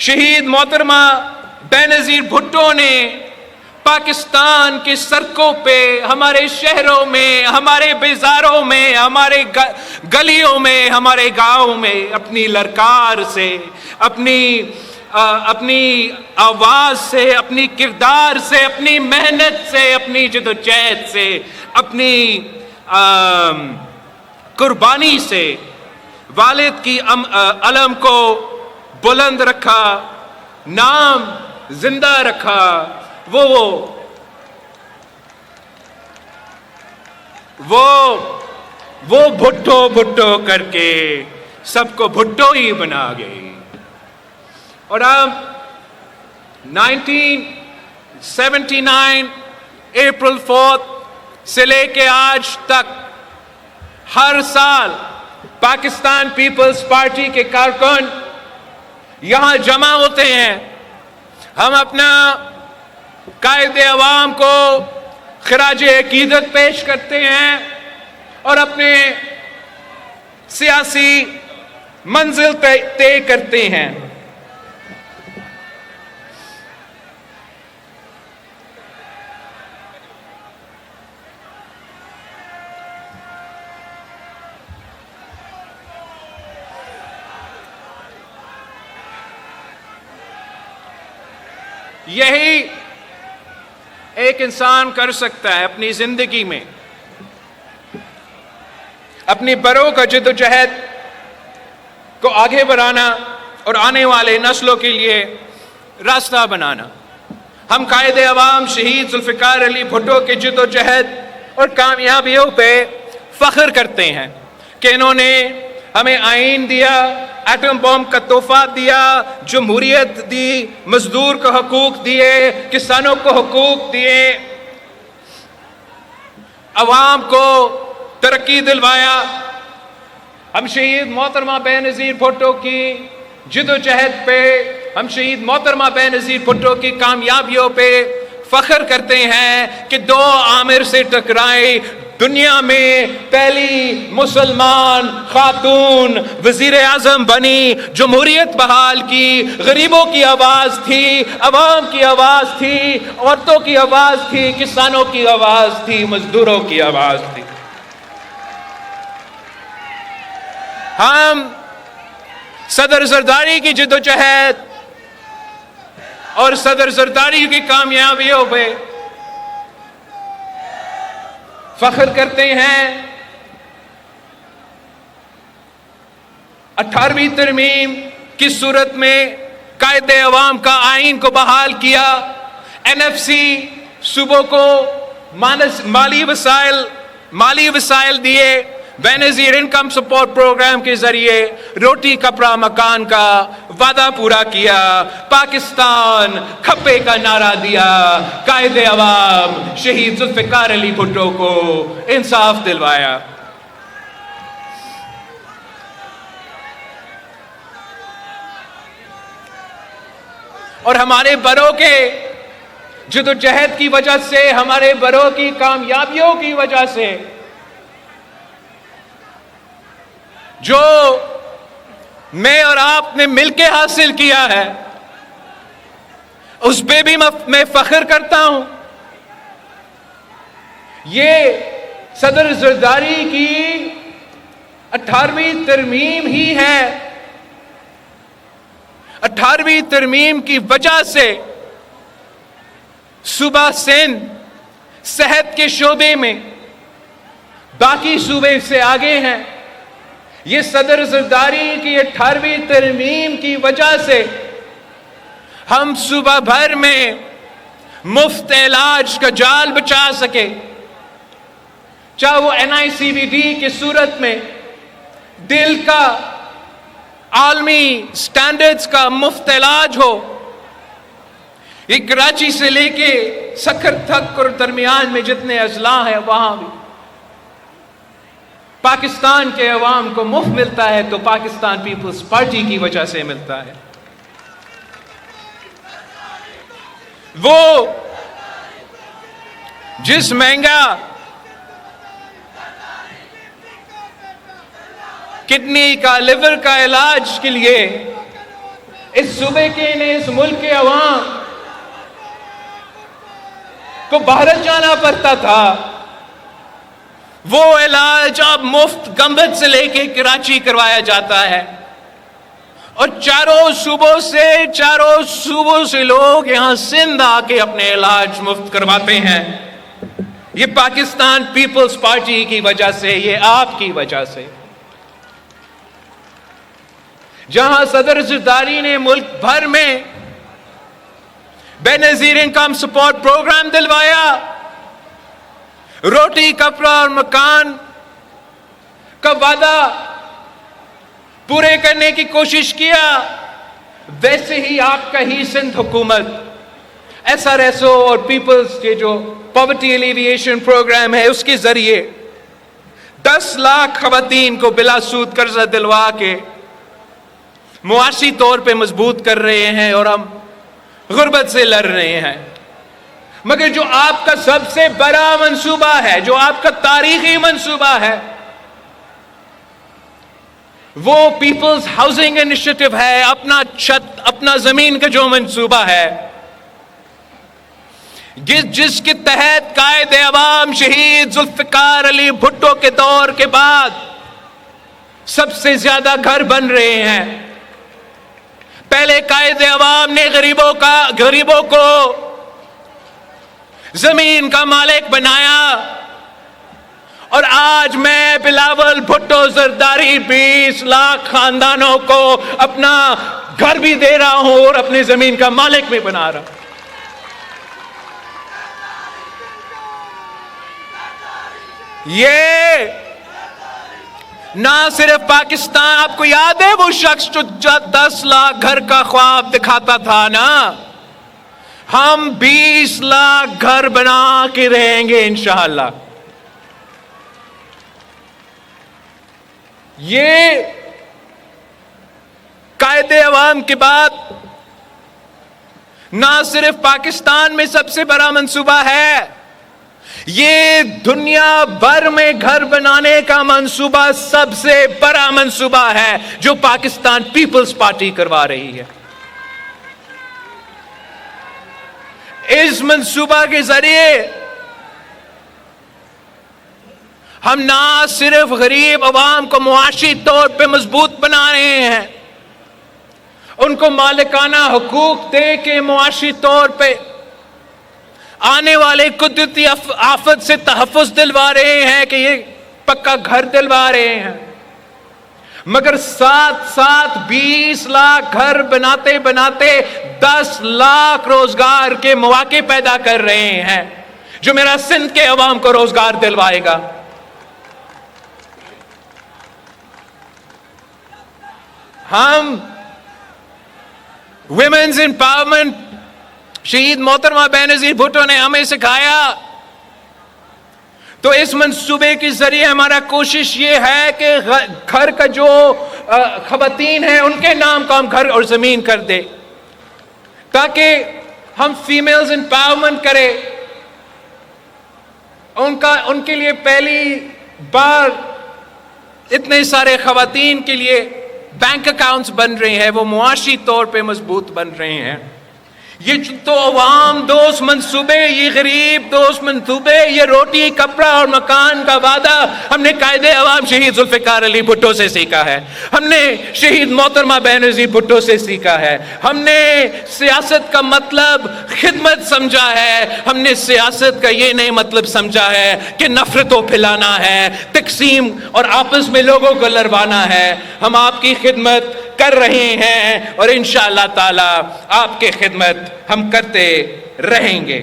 شہید محترمہ بینظیر بھٹو نے پاکستان کے سڑکوں پہ، ہمارے شہروں میں، ہمارے بازاروں میں، ہمارے گلیوں میں، ہمارے گاؤں میں اپنی للکار سے، اپنی آواز سے، اپنی کردار سے، اپنی محنت سے، اپنی جدوجہد سے، اپنی قربانی سے والد کی علم کو بلند رکھا، نام زندہ رکھا۔ وہ بھٹو بھٹو کر کے سب کو بھٹو ہی بنا گئی۔ اور اب 1979 اپریل 4 سے لے کے آج تک ہر سال پاکستان پیپلز پارٹی کے کارکن یہاں جمع ہوتے ہیں۔ ہم اپنا قائد عوام کو خراج عقیدت پیش کرتے ہیں اور اپنے سیاسی منزل طے کرتے ہیں۔ یہی ایک انسان کر سکتا ہے اپنی زندگی میں، اپنی بروں کا جدوجہد کو آگے بڑھانا اور آنے والے نسلوں کے لیے راستہ بنانا۔ ہم قائد عوام شہید ذوالفقار علی بھٹو کے جدوجہد اور کامیابیوں پہ فخر کرتے ہیں کہ انہوں نے ہمیں آئین دیا، ایٹم بم کا تحفہ دیا، جمہوریت دی، مزدور کو حقوق دیے، کسانوں کو حقوق دیے، عوام کو ترقی دلوایا۔ ہم شہید محترمہ بینظیر بھٹو کی جدوجہد پہ، ہم شہید محترمہ بینظیر بھٹو کی کامیابیوں پہ فخر کرتے ہیں کہ 2 عامر سے ٹکرائے، دنیا میں پہلی مسلمان خاتون وزیر اعظم بنی، جمہوریت بحال کی، غریبوں کی آواز تھی، عوام کی آواز تھی، عورتوں کی آواز تھی، کسانوں کی آواز تھی، مزدوروں کی آواز تھی۔ ہم صدر زرداری کی جدوجہد اور صدر زرداری کی کامیابیوں پہ فخر کرتے ہیں۔ 18ویں ترمیم کی صورت میں قائد عوام کا آئین کو بحال کیا، NFC صوبوں کو مالی وسائل دیے، بینظیر انکم سپورٹ پروگرام کے ذریعے روٹی کپڑا مکان کا وعدہ پورا کیا، پاکستان کھپے کا نعرہ دیا، قائد عوام شہید ذوالفقار علی بھٹو کو انصاف دلوایا۔ اور ہمارے بڑوں کے جدوجہد کی وجہ سے، ہمارے بڑوں کی کامیابیوں کی وجہ سے جو میں اور آپ نے مل کے حاصل کیا ہے، اس پہ بھی میں فخر کرتا ہوں۔ یہ صدر زرداری کی 18ویں ترمیم ہی ہے۔ 18ویں ترمیم کی وجہ سے صوبہ سندھ صحت کے شعبے میں باقی صوبے سے آگے ہیں۔ یہ صدر زرداری کی 18ویں ترمیم کی وجہ سے ہم صوبہ بھر میں مفت علاج کا جال بچا سکے، چاہے وہ NICVD کی صورت میں دل کا عالمی سٹینڈرڈز کا مفت علاج ہو، یہ کراچی سے لے کے سکھر تک اور درمیان میں جتنے اضلاع ہیں وہاں بھی پاکستان کے عوام کو مفت ملتا ہے، تو پاکستان پیپلز پارٹی کی وجہ سے ملتا ہے۔ وہ جس مہنگا کڈنی کا، لیور کا علاج کے لیے اس صوبے کے نے اس ملک کے عوام کو بھارت جانا پڑتا تھا. وہ علاج اب مفت گنبد سے لے کے کراچی کروایا جاتا ہے اور چاروں صوبوں سے لوگ یہاں سندھ آ کے اپنے علاج مفت کرواتے ہیں. یہ پاکستان پیپلز پارٹی کی وجہ سے، یہ آپ کی وجہ سے. جہاں صدر زرداری نے ملک بھر میں بے نظیر انکم سپورٹ پروگرام دلوایا، روٹی کپڑا اور مکان کا وعدہ پورے کرنے کی کوشش کیا، ویسے ہی آپ کا ہی سندھ حکومت ایس آر ایس او اور پیپلز کے جو پاورٹی ایلیویشن پروگرام ہے اس کے ذریعے 10 لاکھ خواتین کو بلا سود قرضہ دلوا کے معاشی طور پہ مضبوط کر رہے ہیں اور ہم غربت سے لڑ رہے ہیں. مگر جو آپ کا سب سے بڑا منصوبہ ہے، جو آپ کا تاریخی منصوبہ ہے، وہ پیپلز ہاؤسنگ انیشیٹو ہے. اپنا چھت، اپنا زمین کا جو منصوبہ ہے، جس کے تحت قائد عوام شہید ذوالفقار علی بھٹو کے دور کے بعد سب سے زیادہ گھر بن رہے ہیں. پہلے قائد عوام نے غریبوں کو زمین کا مالک بنایا اور آج میں بلاول بھٹو زرداری 20 لاکھ خاندانوں کو اپنا گھر بھی دے رہا ہوں اور اپنی زمین کا مالک بھی بنا رہا ہوں. یہ نہ صرف پاکستان، آپ کو یاد ہے وہ شخص جو 10 لاکھ گھر کا خواب دکھاتا تھا نا، ہم 20 لاکھ گھر بنا کے رہیں گے انشاءاللہ. یہ قائد عوام کے بعد نہ صرف پاکستان میں سب سے بڑا منصوبہ ہے، یہ دنیا بھر میں گھر بنانے کا منصوبہ سب سے بڑا منصوبہ ہے جو پاکستان پیپلز پارٹی کروا رہی ہے. اس منصوبہ کے ذریعے ہم نہ صرف غریب عوام کو معاشی طور پہ مضبوط بنا رہے ہیں، ان کو مالکانہ حقوق دے کے معاشی طور پہ آنے والے قدرتی آفت سے تحفظ دلوا رہے ہیں کہ یہ پکا گھر دلوا رہے ہیں، مگر ساتھ 20 لاکھ گھر بناتے بناتے 10 لاکھ روزگار کے مواقع پیدا کر رہے ہیں جو میرا سندھ کے عوام کو روزگار دلوائے گا. ہم ویمنز امپاورمنٹ شہید محترمہ بے نظیر بھٹو نے ہمیں سکھایا، تو اس منصوبے کے ذریعے ہمارا کوشش یہ ہے کہ گھر کا جو خواتین ہیں ان کے نام کا ہم گھر اور زمین کر دے، تاکہ ہم فیمیلز امپاورمنٹ کریں. ان کے لیے پہلی بار اتنے سارے خواتین کے لیے بینک اکاؤنٹس بن رہے ہیں، وہ معاشی طور پہ مضبوط بن رہے ہیں. یہ تو عوام دوست منصوبے، یہ غریب دوست منصوبے، یہ روٹی کپڑا اور مکان کا وعدہ ہم نے قائد عوام شہید ذوالفقار علی بھٹو سے سیکھا ہے، ہم نے شہید محترمہ بے نظیر بھٹو سے سیکھا ہے. ہم نے سیاست کا مطلب خدمت سمجھا ہے، ہم نے سیاست کا یہ نہیں مطلب سمجھا ہے کہ نفرتوں پھیلانا ہے، تقسیم اور آپس میں لوگوں کو لڑوانا ہے. ہم آپ کی خدمت کر رہے ہیں اور انشاءاللہ تعالی آپ کی خدمت ہم کرتے رہیں گے.